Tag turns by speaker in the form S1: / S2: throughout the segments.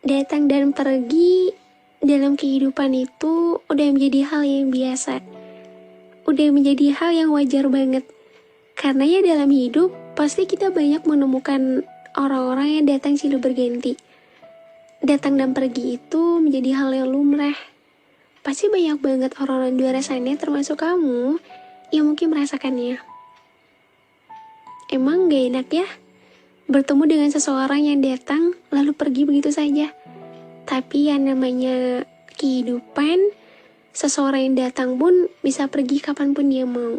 S1: Datang dan pergi dalam kehidupan itu udah menjadi hal yang biasa. Udah menjadi hal yang wajar banget. Karena ya dalam hidup pasti kita banyak menemukan orang-orang yang datang silih berganti. Datang dan pergi itu menjadi hal yang lumrah. Pasti banyak banget orang-orang di luar sana termasuk kamu yang mungkin merasakannya. Emang gak enak ya? Bertemu dengan seseorang yang datang lalu pergi begitu saja. Tapi yang namanya kehidupan, seseorang yang datang pun bisa pergi kapanpun dia mau.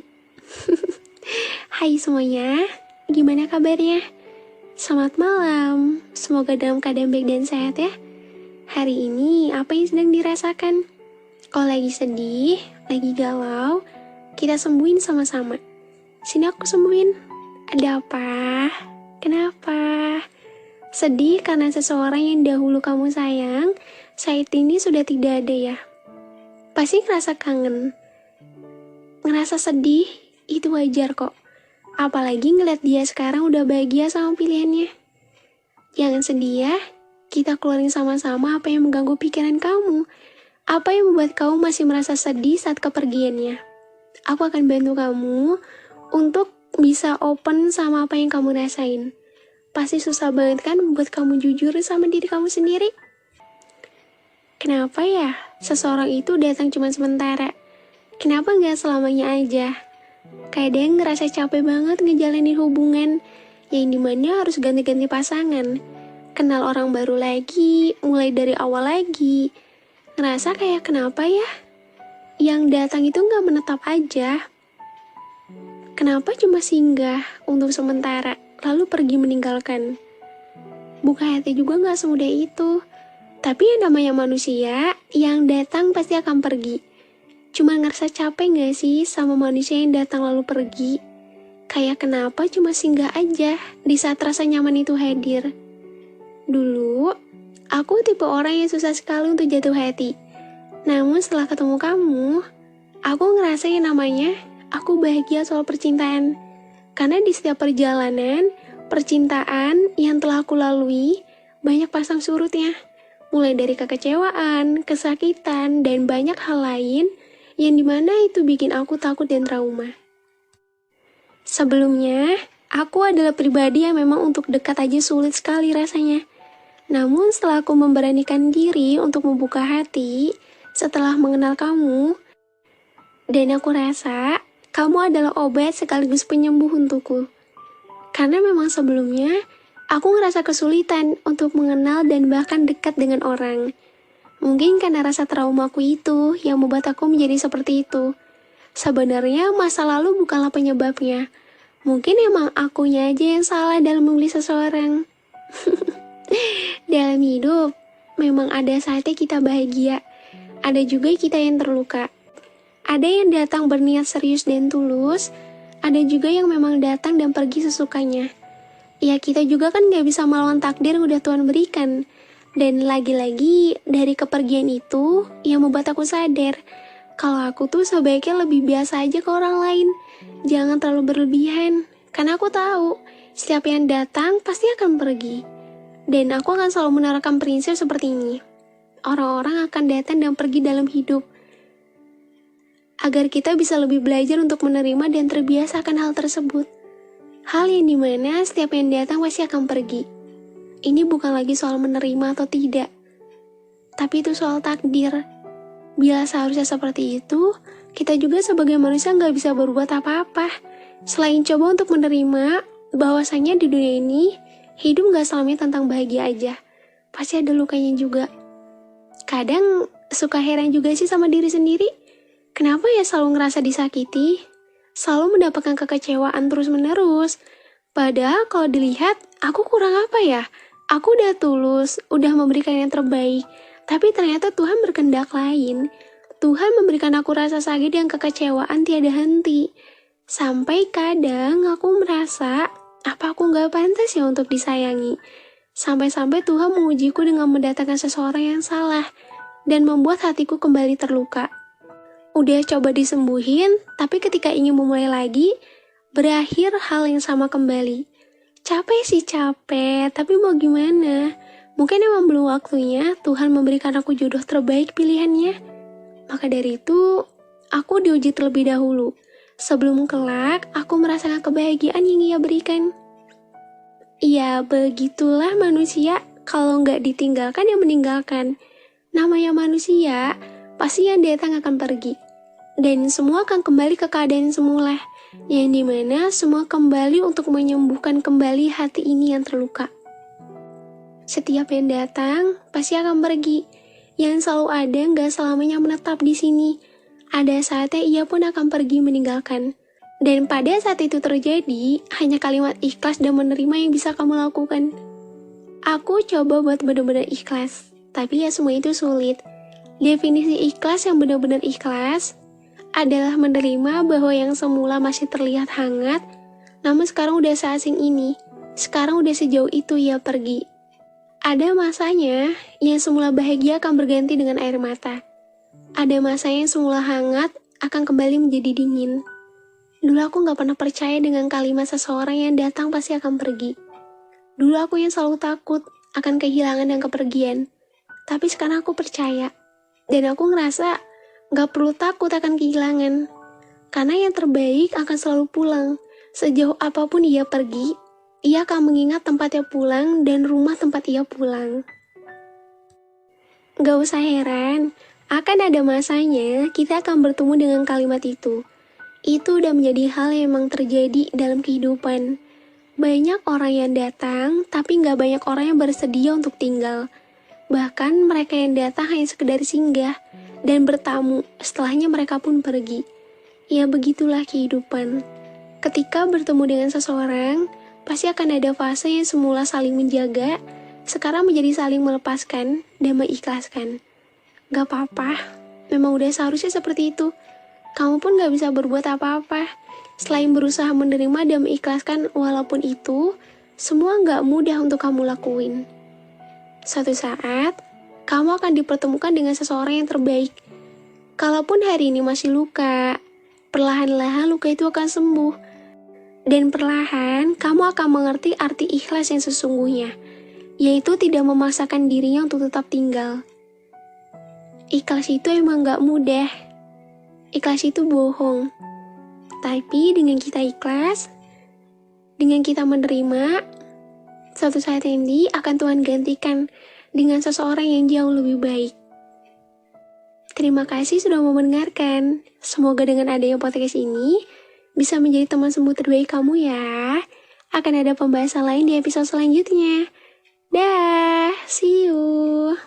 S1: Hai semuanya, gimana kabarnya? Selamat malam, semoga dalam keadaan baik dan sehat ya. Hari ini apa yang sedang dirasakan? Kalau lagi sedih, lagi galau, kita sembuhin sama-sama. Sini aku sembuhin. Ada apa? Kenapa? Sedih karena seseorang yang dahulu kamu sayang, saat ini sudah tidak ada ya. Pasti ngerasa kangen. Ngerasa sedih, itu wajar kok. Apalagi ngeliat dia sekarang udah bahagia sama pilihannya. Jangan sedih ya, kita keluarin sama-sama apa yang mengganggu pikiran kamu. Apa yang membuat kamu masih merasa sedih saat kepergiannya. Aku akan bantu kamu untuk bisa open sama apa yang kamu rasain. Pasti susah banget kan buat kamu jujur sama diri kamu sendiri? Kenapa ya seseorang itu datang cuma sementara? Kenapa nggak selamanya aja? Kadang ngerasa capek banget ngejalanin hubungan yang dimana harus ganti-ganti pasangan. Kenal orang baru lagi, mulai dari awal lagi. Ngerasa kayak kenapa ya? Yang datang itu nggak menetap aja. Kenapa cuma singgah untuk sementara, lalu pergi meninggalkan? Buka hati juga gak semudah itu. Tapi yang namanya manusia, yang datang pasti akan pergi. Cuma ngerasa capek gak sih sama manusia yang datang lalu pergi? Kayak kenapa cuma singgah aja di saat rasa nyaman itu hadir? Dulu, aku tipe orang yang susah sekali untuk jatuh hati. Namun setelah ketemu kamu, aku ngerasa yang namanya aku bahagia soal percintaan. Karena di setiap perjalanan, percintaan yang telah aku lalui, banyak pasang surutnya. Mulai dari kekecewaan, kesakitan, dan banyak hal lain yang dimana itu bikin aku takut dan trauma. Sebelumnya, aku adalah pribadi yang memang untuk dekat aja sulit sekali rasanya. Namun setelah aku memberanikan diri untuk membuka hati, setelah mengenal kamu, dan aku rasa kamu adalah obat sekaligus penyembuh untukku. Karena memang sebelumnya, aku ngerasa kesulitan untuk mengenal dan bahkan dekat dengan orang. Mungkin karena rasa traumaku itu yang membuat aku menjadi seperti itu. Sebenarnya masa lalu bukanlah penyebabnya. Mungkin emang akunya aja yang salah dalam memilih seseorang. Dalam hidup, memang ada saatnya kita bahagia. Ada juga kita yang terluka. Ada yang datang berniat serius dan tulus, ada juga yang memang datang dan pergi sesukanya. Ya kita juga kan gak bisa melawan takdir yang udah Tuhan berikan. Dan lagi-lagi dari kepergian itu yang membuat aku sadar, kalau aku tuh sebaiknya lebih biasa aja ke orang lain. Jangan terlalu berlebihan, karena aku tahu setiap yang datang pasti akan pergi. Dan aku akan selalu menerapkan prinsip seperti ini. Orang-orang akan datang dan pergi dalam hidup. Agar kita bisa lebih belajar untuk menerima dan terbiasa akan hal tersebut. Hal yang dimana setiap yang datang pasti akan pergi. Ini bukan lagi soal menerima atau tidak, tapi itu soal takdir. Bila seharusnya seperti itu, kita juga sebagai manusia gak bisa berbuat apa-apa. Selain coba untuk menerima bahwasanya di dunia ini, hidup gak selamanya tentang bahagia aja. Pasti ada lukanya juga. Kadang suka heran juga sih sama diri sendiri. Kenapa ya selalu ngerasa disakiti? Selalu mendapatkan kekecewaan terus-menerus. Padahal kalau dilihat, aku kurang apa ya? Aku udah tulus, udah memberikan yang terbaik. Tapi ternyata Tuhan berkehendak lain. Tuhan memberikan aku rasa sakit dan kekecewaan tiada henti. Sampai kadang aku merasa, apa aku gak pantas ya untuk disayangi? Sampai-sampai Tuhan mengujiku dengan mendatangkan seseorang yang salah. Dan membuat hatiku kembali terluka. Udah coba disembuhin, tapi ketika ingin memulai lagi, berakhir hal yang sama kembali. Capek sih capek, tapi mau gimana? Mungkin emang belum waktunya Tuhan memberikan aku jodoh terbaik pilihannya. Maka dari itu, aku diuji terlebih dahulu. Sebelum kelak, aku merasakan kebahagiaan yang Ia berikan. Ya, begitulah manusia. Kalau nggak ditinggalkan, ya meninggalkan. Namanya manusia, pasti yang datang akan pergi. Dan semua akan kembali ke keadaan semula. Yang dimana semua kembali untuk menyembuhkan kembali hati ini yang terluka. Setiap yang datang pasti akan pergi. Yang selalu ada nggak selamanya menetap di sini. Ada saatnya ia pun akan pergi meninggalkan. Dan pada saat itu terjadi, hanya kalimat ikhlas dan menerima yang bisa kamu lakukan. Aku coba buat benar-benar ikhlas, tapi ya semua itu sulit. Definisi ikhlas yang benar-benar ikhlas adalah menerima bahwa yang semula masih terlihat hangat, namun sekarang udah seasing ini. Sekarang udah sejauh itu ia pergi. Ada masanya yang semula bahagia akan berganti dengan air mata. Ada masanya yang semula hangat akan kembali menjadi dingin. Dulu aku gak pernah percaya dengan kalimat seseorang yang datang pasti akan pergi. Dulu aku yang selalu takut akan kehilangan dan kepergian. Tapi sekarang aku percaya. Dan aku ngerasa gak perlu takut akan kehilangan. Karena yang terbaik akan selalu pulang. Sejauh apapun ia pergi, ia akan mengingat tempat ia pulang dan rumah tempat ia pulang. Gak usah heran, akan ada masanya kita akan bertemu dengan kalimat itu. Itu udah menjadi hal yang memang terjadi dalam kehidupan. Banyak orang yang datang, tapi gak banyak orang yang bersedia untuk tinggal. Bahkan mereka yang datang hanya sekedar singgah dan bertamu, setelahnya mereka pun pergi. Ya begitulah kehidupan. Ketika bertemu dengan seseorang, pasti akan ada fase yang semula saling menjaga, sekarang menjadi saling melepaskan dan mengikhlaskan. Gak apa-apa, memang udah seharusnya seperti itu. Kamu pun gak bisa berbuat apa-apa. Selain berusaha menerima dan mengikhlaskan walaupun itu, semua gak mudah untuk kamu lakuin. Suatu saat, kamu akan dipertemukan dengan seseorang yang terbaik. Kalaupun hari ini masih luka, perlahan-lahan luka itu akan sembuh. Dan perlahan, kamu akan mengerti arti ikhlas yang sesungguhnya, yaitu tidak memaksakan dirinya untuk tetap tinggal. Ikhlas itu emang gak mudah. Ikhlas itu bohong. Tapi dengan kita ikhlas, dengan kita menerima, suatu saat nanti akan Tuhan gantikan dengan seseorang yang jauh lebih baik. Terima kasih sudah mau mendengarkan. Semoga dengan adanya podcast ini, bisa menjadi teman sembuh terbaik kamu ya. Akan ada pembahasan lain di episode selanjutnya. Dah, see you.